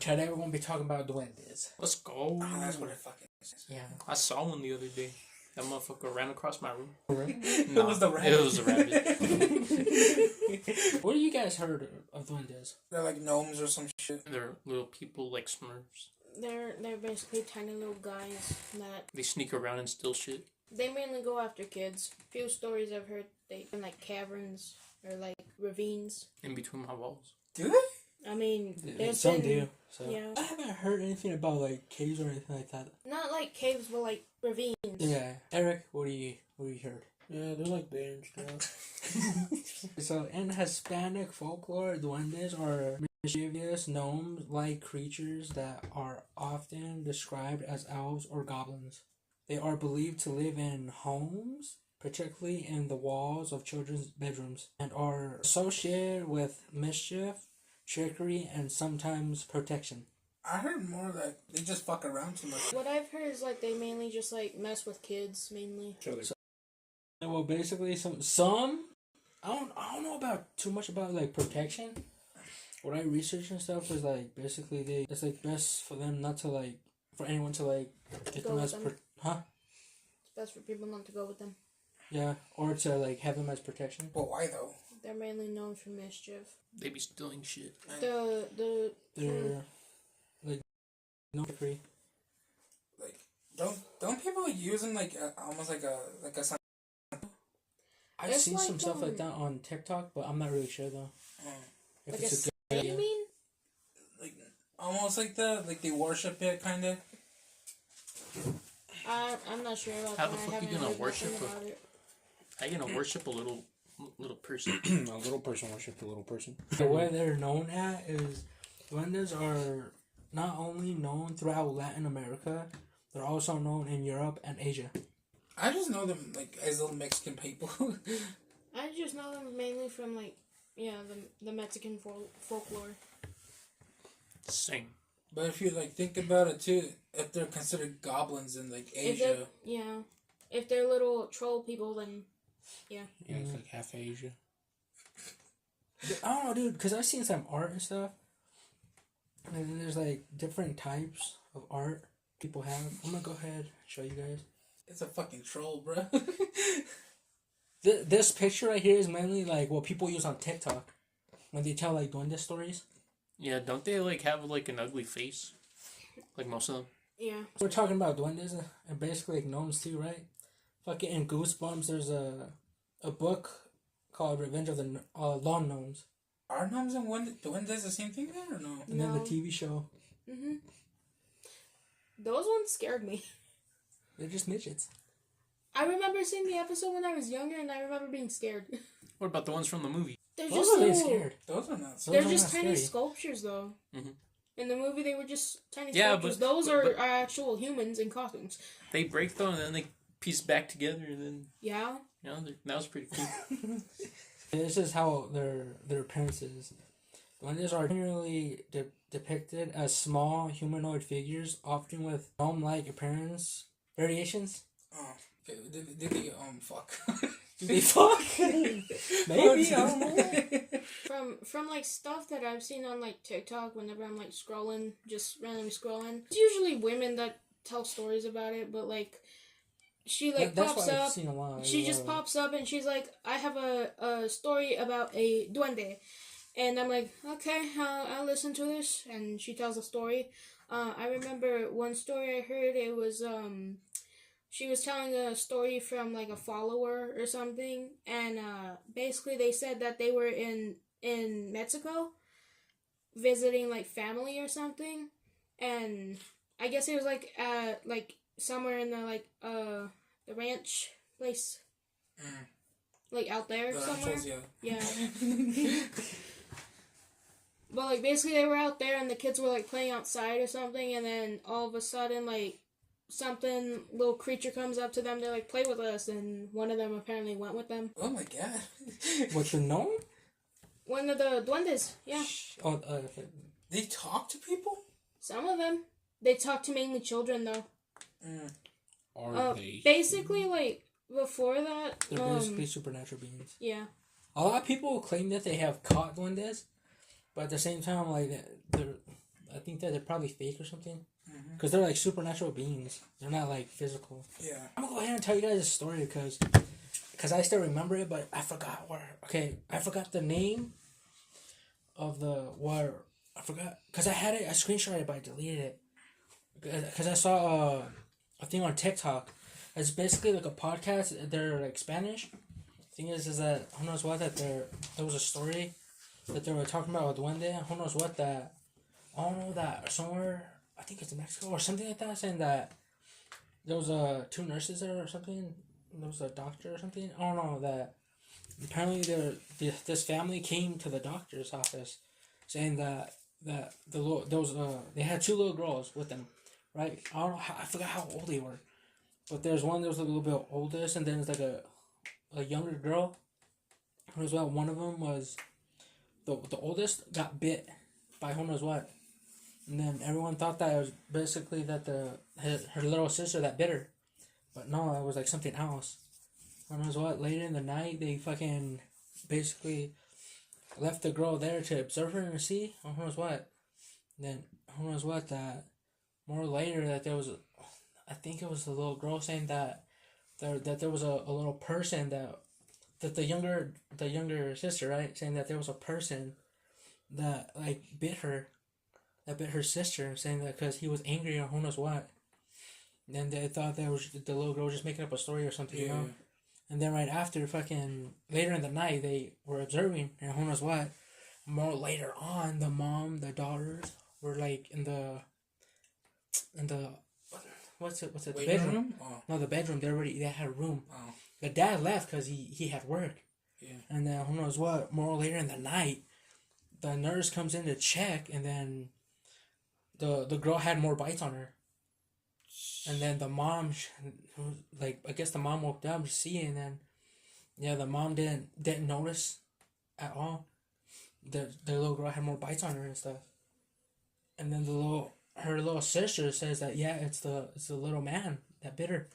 Today we're gonna be talking about duendes. Let's go. Oh, that's what it fucking is. Yeah. I saw one the other day. That motherfucker ran across my room. It was the rabbit. It was a rabbit. What do you guys heard of duendes? They're like gnomes or some shit. They're little people like Smurfs. They're basically tiny little guys that They sneak around and steal shit. they mainly go after kids. Few stories I've heard they in like caverns or like ravines. In between my walls. Do they? I mean, there's Some been, do. So. yeah. I haven't heard anything about like caves or anything like that. Not like caves, but like ravines. Yeah. Eric, what do you heard? Yeah, they're like bear and stuff. So in Hispanic folklore, duendes are mischievous gnome-like creatures that are often described as elves or goblins. They are believed to live in homes, particularly in the walls of children's bedrooms, and are associated with mischief, trickery, and sometimes protection. I heard more like they just fuck around too much. What I've heard is like they mainly just like mess with kids mainly. Well, basically, some I don't know about too much about like protection. What I research and stuff is like basically it's like best for them not to like for anyone to like get them as It's best for people not to go with them. Yeah, or to like have them as protection. But why though? They're mainly known for mischief. They be stealing shit. They're like no free. Like don't people use them like almost like a I've It's seen like, some stuff like that on TikTok, but I'm not really sure though. If like it's a good snake, you mean? like almost like that, like they worship it kind of. I'm not sure about How that. the fuck I you haven't gonna heard worship nothing about it. How you gonna worship a little person? A little person worshipped a little person. The way they're known at is duendes are not only known throughout Latin America, they're also known in Europe and Asia. I just know them like as little Mexican people. I just know them mainly from like the Mexican folklore. Same. But if you like think about it too, if they're considered goblins in like Asia, If they're little troll people, then Yeah, it's like half Asia. I don't know, dude, because I've seen some art and stuff, and then there's like different types of art people have. I'm gonna go ahead and show you guys. it's a fucking troll, bro. This picture right here is mainly like what people use on TikTok when they tell like duende stories. Yeah, don't they like have like an ugly face? Like most of them. yeah. We're talking about duendes and basically like gnomes too, right? Fucking in Goosebumps, there's a book called Revenge of the Lawn Gnomes. Are gnomes and duendes the same thing then or no? And then the No. TV show. Mhm. Those ones scared me. They're just midgets. I remember seeing the episode when I was younger, and I remember being scared. What about the ones from the movie? They're Those just are really little. scared. Those are not. They're Those are just not tiny scary. sculptures, though. Mhm. In the movie, they were just tiny Yeah, sculptures. but- Those but- are actual humans in costumes. They break them and then they piece back together and then Yeah. that was pretty cool. This is how their appearance is. Duendes are generally depicted as small humanoid figures, often with gnome-like appearance variations. Oh, okay. Did they fuck? Do they fuck? Maybe, I don't know. From like stuff that I've seen on like TikTok, whenever I'm like scrolling, just randomly scrolling, it's usually women that tell stories about it. But like, she like That's pops what I've up. seen a lot. She just pops up and she's like, I have a story about a duende. And I'm like, okay, I'll listen to this. And she tells a story. I remember one story I heard, it was, she was telling a story from like a follower or something. And basically they said that they were in Mexico visiting like family or something. And I guess it was like somewhere in the ranch place. Like out there The somewhere. ranchos, Yeah. But like basically they were out there and the kids were like playing outside or something, and then all of a sudden like something little creature comes up to them, they're like, play with us, and one of them apparently went with them. Oh my god. With the gnome? One of the duendes, yeah. Oh, They talk to people? Some of them. They talk to mainly children though. Are they? Basically like before that, they're basically supernatural beings. yeah. A lot of people claim that they have caught duendes, but at the same time, like they're I think that they're probably fake or something. Mm-hmm. Because they're like supernatural beings. They're not like physical. Yeah. I'm gonna go ahead and tell you guys a story because I still remember it, but I forgot where. Okay, I forgot the name of the where. I forgot because I had it. I screenshot it, but I deleted it because I saw a thing on TikTok. It's basically like a podcast. They're like Spanish. Thing is that who knows what that there was a story that they were talking about with Duende. Who knows what that. I don't know that somewhere. I think it's in Mexico or something like that, saying that there was two nurses there or something. There was a doctor or something. I don't know that. Apparently, this family came to the doctor's office, saying that they had two little girls with them, right? I don't know. I forgot how old they were, but there's one that was a little bit oldest, and then there's like a younger girl. As well, one of them was the oldest got bit by who knows what. And then everyone thought that it was basically that her little sister that bit her. But no, it was like something else. Who knows what? Later in the night, they fucking basically left the girl there to observe her and see. Who knows what? Then who knows what? That more later that there was, I think it was the little girl saying that there was a little person that the younger sister, right, saying that there was a person that like bit her. That bit her sister, saying that because he was angry or who knows what. And then they thought that was the little girl was just making up a story or something, you know? And then right after, fucking, later in the night, they were observing and who knows what. More later on, the mom, the daughters were like in the what's it, the bedroom? Oh. No, the bedroom, they had a room. Oh. The dad left because he had work. Yeah. And then who knows what, more later in the night, the nurse comes in to check and then the girl had more bites on her, and then the mom, like I guess the mom woke up to see, and then the mom didn't notice at all. The little girl had more bites on her and stuff, and then her little sister says that it's the little man that bit her,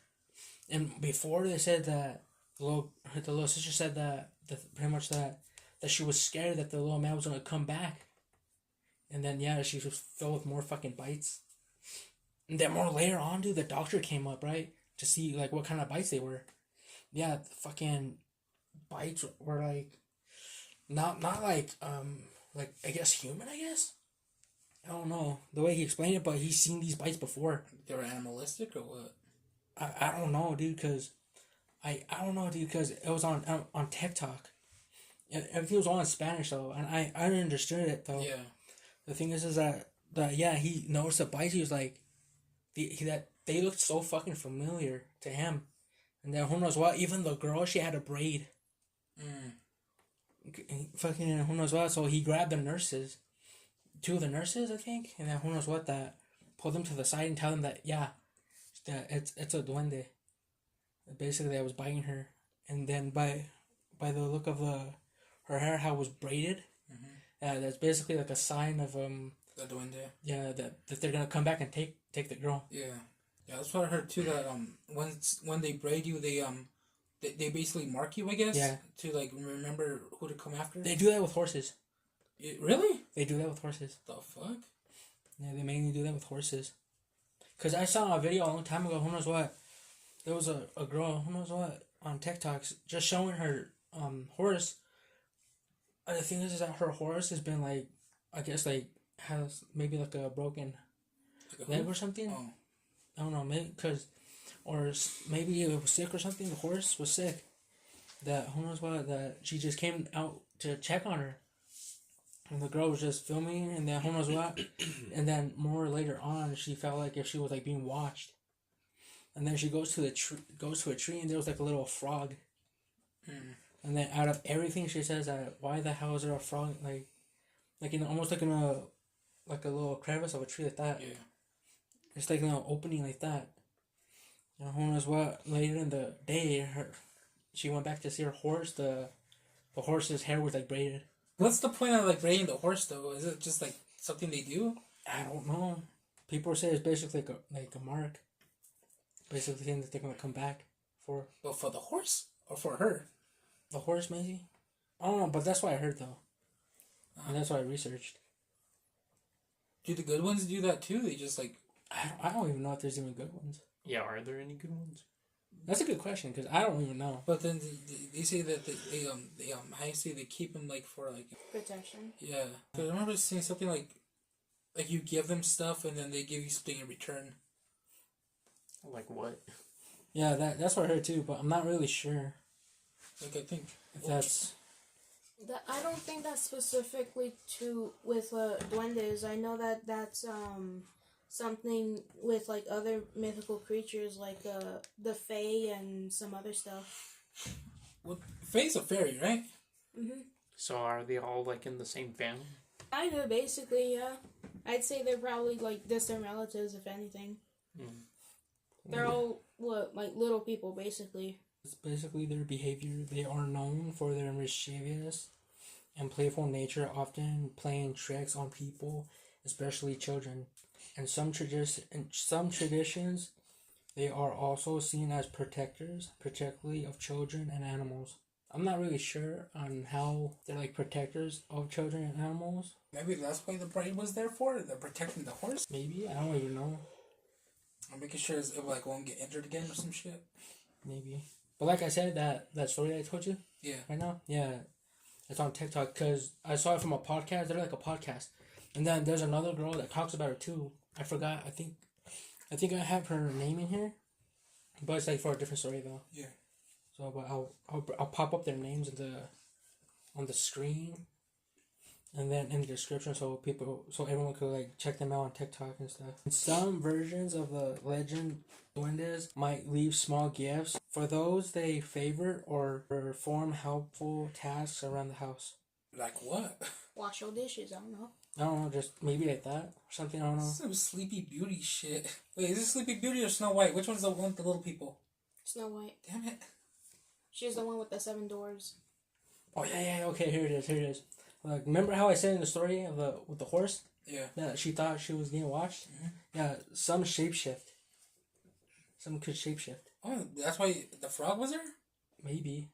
and before they said that the little sister said that pretty much that she was scared that the little man was gonna come back. And then, she was filled with more fucking bites. And then more later on, dude, the doctor came up, right? To see, like, what kind of bites they were. Yeah, the fucking bites were, like, not like, I guess human, I guess? I don't know the way he explained it, but he's seen these bites before. They were animalistic or what? I don't know, dude, because... I don't know, dude, because it was on TikTok. It was all in Spanish, though, and I understood it, though. Yeah. The thing is that he noticed the bites. He was like, that they looked so fucking familiar to him, and then who knows what? Even the girl, she had a braid. Fucking who knows what? So he grabbed the nurses, two of the nurses, I think, and then who knows what that pulled them to the side and tell them that that it's a duende. Basically, that was biting her, and then by the look of her hair, how it was braided. That's basically like a sign of the duende. Yeah, that they're gonna come back and take the girl. Yeah, that's what I heard too. That when they braid you, they basically mark you, I guess. Yeah. To like remember who to come after. They do that with horses. Really? They do that with horses. The fuck? Yeah, they mainly do that with horses. Cause I saw a video a long time ago. Who knows what? There was a girl. Who knows what on TikTok just showing her horse. The thing is that her horse has been like, I guess like has maybe like a broken leg or something. Oh. I don't know, maybe maybe it was sick or something. The horse was sick. That who knows what? That she just came out to check on her, and the girl was just filming, and then who knows what? And then more later on, she felt like if she was like being watched, and then she goes to a tree, and there was like a little frog. And then out of everything, she says that why the hell is there a frog like in almost like in a little crevice of a tree like that. Yeah. It's like an opening like that. And who knows what? Later in the day, she went back to see her horse. The horse's hair was like braided. What's the point of like braiding the horse though? Is it just like something they do? I don't know. People say it's basically like a mark. Basically saying that they're gonna come back for. But for the horse or for her? The horse, maybe? I don't know, but that's what I heard, though. And that's what I researched. Do the good ones do that too? They just like I don't even know if there's even good ones. Yeah, are there any good ones? That's a good question because I don't even know. But then they say that they how you say they keep them like for like Protection. yeah. So I remember seeing something like you give them stuff and then they give you something in return. Like what? Yeah, that's what I heard too, but I'm not really sure Like I think if that's. I don't think that's specifically to with duendes. I know that that's something with like other mythical creatures like the fae and some other stuff. well, Faye's a fairy, right? Mhm. So are they all like in the same family? Kinda, basically, yeah. I'd say they're probably like distant relatives, if anything. Mm. They're all like little people, basically. It's basically their behavior. They are known for their mischievous and playful nature, often playing tricks on people, especially children. In some traditions, they are also seen as protectors, particularly of children and animals. I'm not really sure on how they're like protectors of children and animals. Maybe that's why the braid was there for. They're protecting the horse. Maybe, I don't even know. I'm making sure it like won't get injured again or some shit. Maybe. But like I said, that story I told you Yeah. right now, yeah, it's on TikTok because I saw it from a podcast. They're like a podcast, and then there's another girl that talks about it too. I forgot. I think I have her name in here, but it's like for a different story though. Yeah. So, but I'll pop up their names on the screen, and then in the description so everyone could like check them out on TikTok and stuff. In some versions of the legend, duendes might leave small gifts for those they favor or perform helpful tasks around the house. Like what? Wash your dishes, I don't know. I don't know, just maybe like that or something. I don't know. Some Sleepy Beauty shit. Wait, is this Sleepy Beauty or Snow White? Which one's the one with the little people? Snow White. Damn it. She's the one with the 7 doors. Oh yeah. Okay, here it is. Like, remember how I said in the story of with the horse? Yeah. Yeah, she thought she was getting washed. Mm-hmm. Yeah, some shapeshift. Some could shapeshift. Oh, that's why the frog was there? Maybe.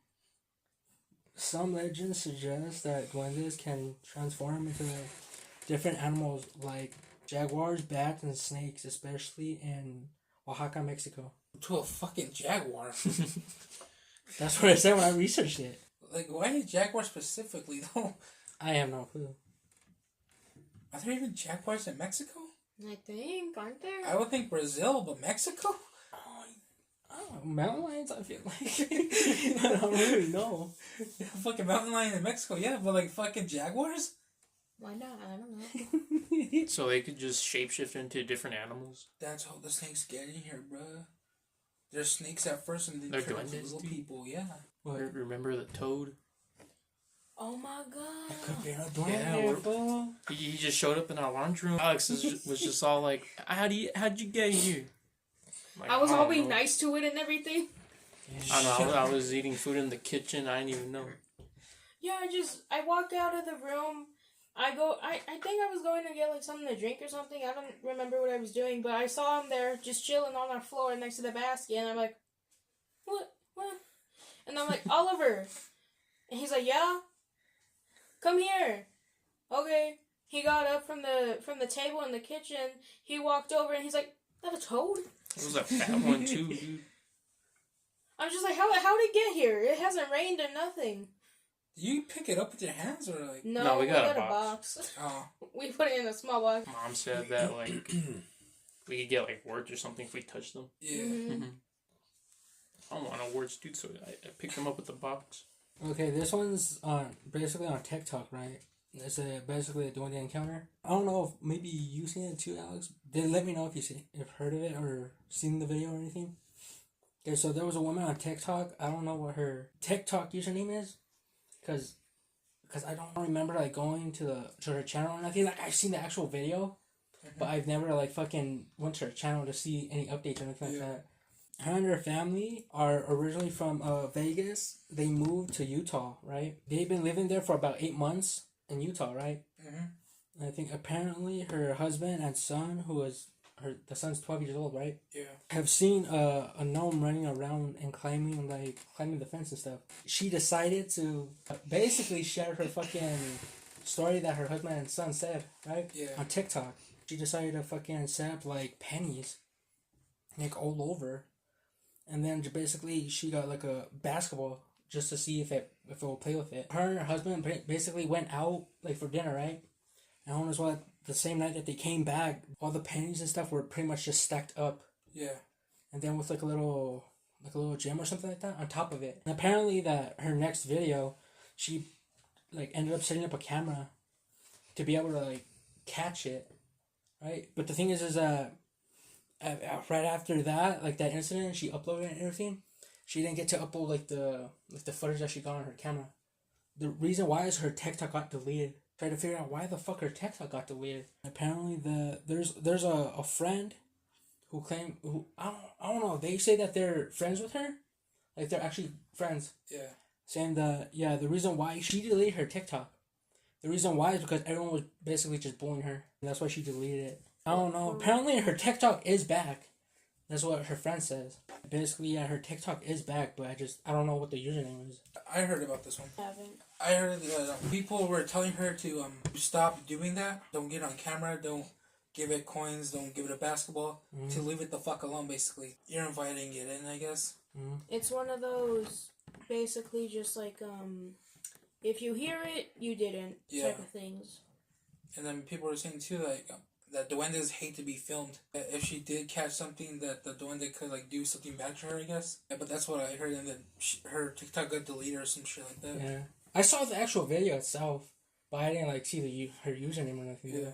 Some legends suggest that duendes can transform into different animals like jaguars, bats, and snakes, especially in Oaxaca, Mexico. To a fucking jaguar. That's what I said when I researched it. Like, why a jaguar specifically, though? I have no clue. Are there even jaguars in Mexico? I think, aren't there? I would think Brazil, but Mexico? I don't know, mountain lions, I feel like. I don't really know. Yeah, fucking mountain lion in Mexico, yeah, but like fucking jaguars? Why not? I don't know. So they could just shapeshift into different animals? That's how the snakes get in here, bruh. There's snakes at first and They're they turn into duendes, little dude? people, yeah. What? Remember the toad? Oh my god. Could be a Yeah, duende, fool. He just showed up in our laundry room. Alex was just all like, how'd you get here? Like, I was all don't being know. nice to it and everything. I don't know. I was eating food in the kitchen. I didn't even know. Yeah, I walk out of the room. I think I was going to get like something to drink or something. I don't remember what I was doing, but I saw him there just chilling on our floor next to the basket, and I'm like, what? And I'm like, Oliver. And he's like, yeah? Come here. Okay. He got up from the table in the kitchen. He walked over and he's like, that a toad? It was a fat one too, dude. I'm just like, how'd it get here? It hasn't rained or nothing. Do you pick it up with your hands or like? No, we got a a box. box. Oh, We put it in a small box. Mom said that like we could get like warts or something if we touch them. yeah. Mm-hmm. I don't want no warts, dude. So I picked them up with the box. Okay, this one's basically on TikTok, right? It's basically a duende encounter. I don't know if maybe you've seen it too, Alex. Then let me know if you've heard of it or seen the video or anything. Okay, so there was a woman on TikTok. I don't know what her TikTok username is, cause I don't remember like going to her channel or nothing. Like I've seen the actual video, but I've never like fucking went to her channel to see any updates or anything like that. Her and her family are originally from Vegas. They moved to Utah, right? They've been living there for about 8 months in Utah, right? Mm-hmm. And I think apparently her husband and son, the son's 12 years old, right? Yeah. Have seen a gnome running around and climbing the fence and stuff. She decided to basically share her fucking story that her husband and son said, right? Yeah. On TikTok. she decided to fucking accept like pennies, like all over, and then basically she got like a basketball just to see if it will play with it. Her and her husband basically went out like for dinner, right? And on as well, the same night that they came back, all the pennies and stuff were pretty much just stacked up. Yeah. And then with like a little gem or something like that on top of it. And apparently that her next video, she like ended up setting up a camera to be able to like catch it, right? But the thing is that right after that, like that incident, she uploaded and everything. She didn't get to upload like the footage that she got on her camera. The reason why is her TikTok got deleted. Tried to figure out why the fuck her TikTok got deleted. Apparently there's a friend who I don't know, they say that they're friends with her, like they're actually friends. Yeah. Saying the reason why she deleted her TikTok, the reason why is because everyone was basically just bullying her, and that's why she deleted it. I don't know. Apparently her TikTok is back. That's what her friend says. Basically, yeah, her TikTok is back, but I don't know what the username is. I heard about this one. Haven't. I heard that people were telling her to stop doing that. Don't get on camera. Don't give it coins. Don't give it a basketball. To leave it the fuck alone, basically. You're inviting it in, I guess. It's one of those, basically just like, if you hear it, you didn't type of things. And then people were saying too, like, that duendes hate to be filmed. If she did catch something, that the duende could like do something bad to her, I guess. Yeah, but that's what I heard, and then her TikTok got deleted or some shit like that. Yeah, I saw the actual video itself, but I didn't like see her username or nothing. Yeah.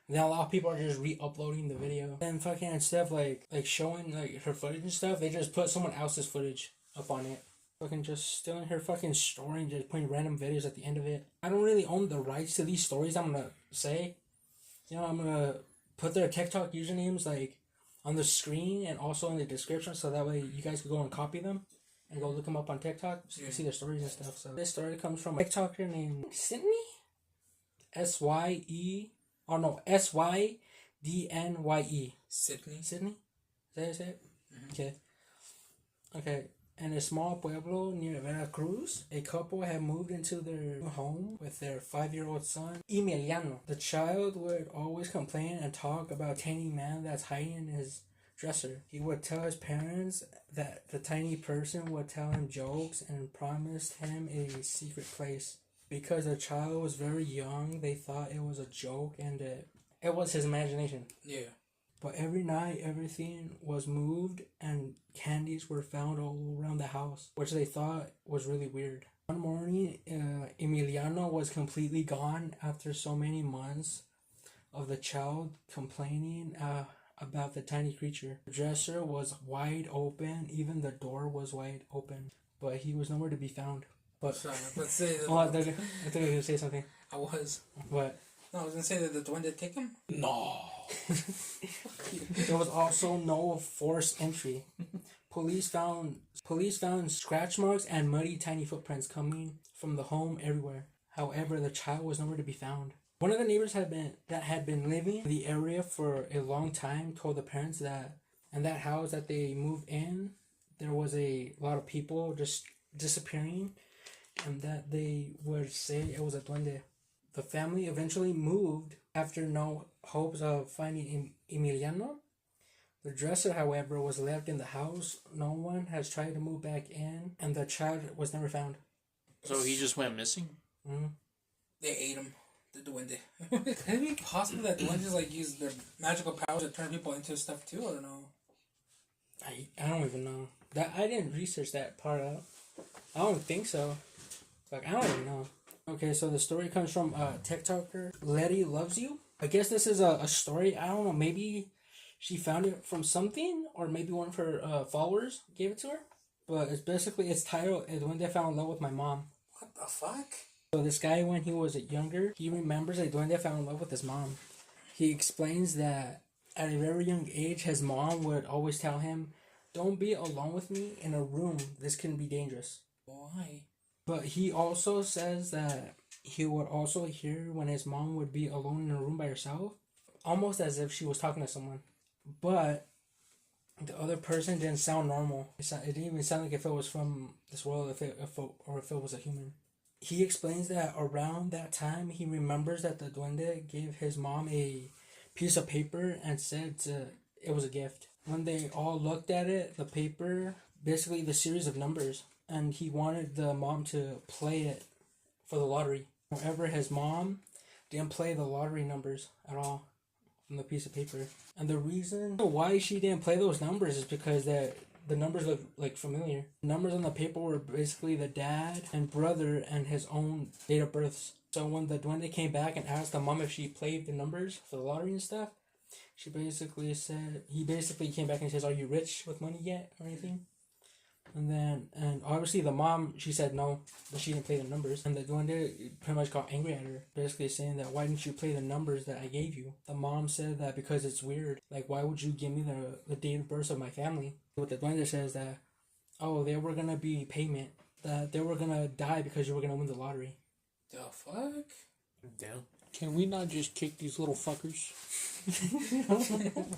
And then a lot of people are just re-uploading the video. And fucking instead of like showing like her footage and stuff, they just put someone else's footage up on it. Fucking just stealing her fucking story and just putting random videos at the end of it. I don't really own the rights to these stories, I'm gonna say. You know, I'm gonna put their TikTok usernames like on the screen and also in the description, so that way you guys can go and copy them and go look them up on TikTok so you can see their stories and stuff. So this story comes from a TikToker named Sydney, Sydnye. Sydney. Sydney? Is that how you say it? Okay. Okay. In a small pueblo near Veracruz, a couple had moved into their home with their 5-year-old son, Emiliano. The child would always complain and talk about a tiny man that's hiding in his dresser. He would tell his parents that the tiny person would tell him jokes and promised him a secret place. Because the child was very young, they thought it was a joke and it was his imagination. Yeah. But every night, everything was moved and candies were found all around the house, which they thought was really weird. One morning, Emiliano was completely gone after so many months of the child complaining about the tiny creature. The dresser was wide open, even the door was wide open, but he was nowhere to be found. But Sorry, let's say that. I thought you were going to say something. I was. What? No, I was gonna say that the duende take him. No. There was also no forced entry. Police found scratch marks and muddy tiny footprints coming from the home everywhere. However, the child was nowhere to be found. One of the neighbors had been living in the area for a long time told the parents that in that house that they moved in, there was a lot of people just disappearing, and that they would say it was a duende. The family eventually moved after no hopes of finding Emiliano. The dresser, however, was left in the house. No one has tried to move back in, and the child was never found. So he just went missing? They ate him. The duende. Could it be possible that duendes like use their magical powers to turn people into stuff too? I don't know. I don't even know. I didn't research that part out. I don't think so. Like, I don't even know. Okay, so the story comes from TikToker Letty Loves You. I guess this is a story. I don't know. Maybe she found it from something, or maybe one of her followers gave it to her. But it's titled "When They Fell in Love with My Mom." What the fuck? So this guy, when he was younger, he remembers that Duende fell in love with his mom. He explains that at a very young age, his mom would always tell him, "Don't be alone with me in a room. This can be dangerous." Why? But he also says that he would also hear when his mom would be alone in a room by herself, almost as if she was talking to someone. But the other person didn't sound normal. It didn't even sound like if it was from this world, if it was a human. He explains that around that time, he remembers that the duende gave his mom a piece of paper and said it was a gift. When they all looked at it, the paper, basically the series of numbers, and he wanted the mom to play it for the lottery. However, his mom didn't play the lottery numbers at all from the piece of paper. And the reason why she didn't play those numbers is because the numbers look like familiar. The numbers on the paper were basically the dad and brother and his own date of births. So when the duende came back and asked the mom if she played the numbers for the lottery and stuff, he basically came back and says, "Are you rich with money yet?" or anything. And obviously the mom, she said no, but she didn't play the numbers. And the duende pretty much got angry at her, basically saying that, "Why didn't you play the numbers that I gave you?" The mom said that because it's weird. Like, why would you give me the date of birth of my family? What the duende says that, oh, they were gonna be payment. That they were gonna die because you were gonna win the lottery. The fuck? Damn. Can we not just kick these little fuckers?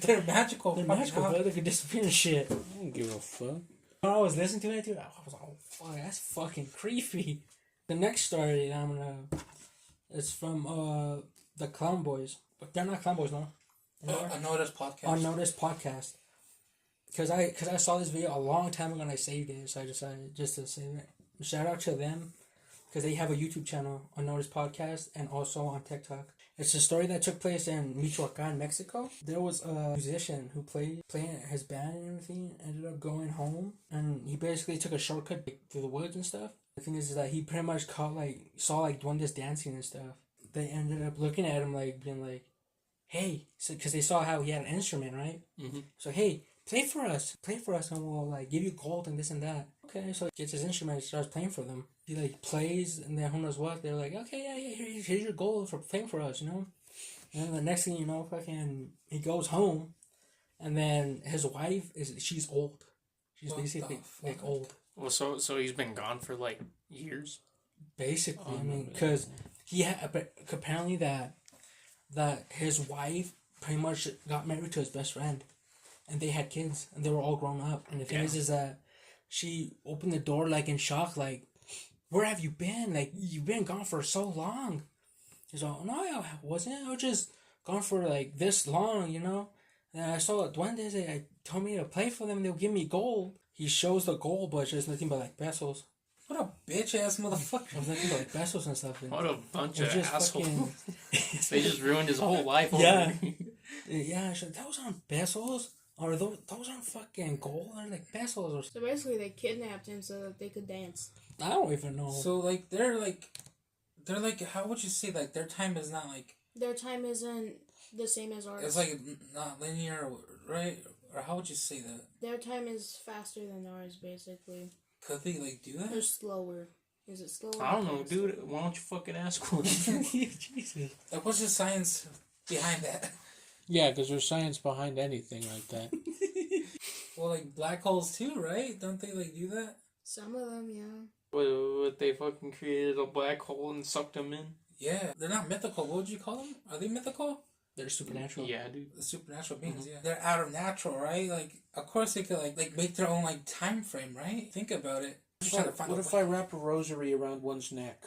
They're magical. They're magical, bro. They could disappear and shit. I don't give a fuck. When I was listening to it, dude, I was like, oh, fuck, that's fucking creepy. The next story it's from the Clown Boys. But they're not Clown Boys, no. Unnoticed podcast. Unnoticed podcast. Because I saw this video a long time ago and I saved it, so I decided just to save it. Shout out to them, because they have a YouTube channel, Unnoticed Podcast, and also on TikTok. It's a story that took place in Michoacan, Mexico. There was a musician who playing his band and everything, ended up going home, and he basically took a shortcut through the woods and stuff. The thing is that he pretty much saw duendes dancing and stuff. They ended up looking at him being like, "Hey," because they saw how he had an instrument, right? Mm-hmm. So, "Hey, play for us, and we'll give you gold and this and that." Okay, so he gets his instrument and starts playing for them. He plays, and then who knows what, they're like, "Okay, yeah, here's your gold for playing for us, you know." And then the next thing you know, fucking, he goes home, and then his wife she's old. She's basically old. Well, so he's been gone for years. Basically, I mean, because apparently that his wife pretty much got married to his best friend, and they had kids, and they were all grown up. And the thing is that she opened the door in shock, "Where have you been? You've been gone for so long." He's like, "No, I wasn't. I was just gone for this long, you know. And I saw duendes. They told me to play for them. They'll give me gold." He shows the gold, but it's just nothing but pesos. What a bitch ass motherfucker. It was nothing but pesos and stuff. What a bunch of assholes. Fucking... They just ruined his whole life. Yeah. Yeah, those aren't pesos. Or those aren't fucking gold. They're pesos or So basically, they kidnapped him so that they could dance. I don't even know. So they're how would you say their time is not Their time isn't the same as ours. it's not linear, right? Or how would you say that? Their time is faster than ours, basically. Could they do that? Or slower. Is it slower? I don't know, dude. Why don't you fucking ask one? Jesus. What's the science behind that? Yeah, because there's science behind anything like that. Well, black holes too, right? Don't they do that? Some of them, yeah. What they fucking created a black hole and sucked them in? Yeah, they're not mythical. What would you call them? Are they mythical? They're supernatural. Yeah, dude. The supernatural beings, yeah. They're out of natural, right? Of course they could make their own time frame, right? Think about it. What if I wrap a rosary around one's neck?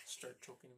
Start choking him.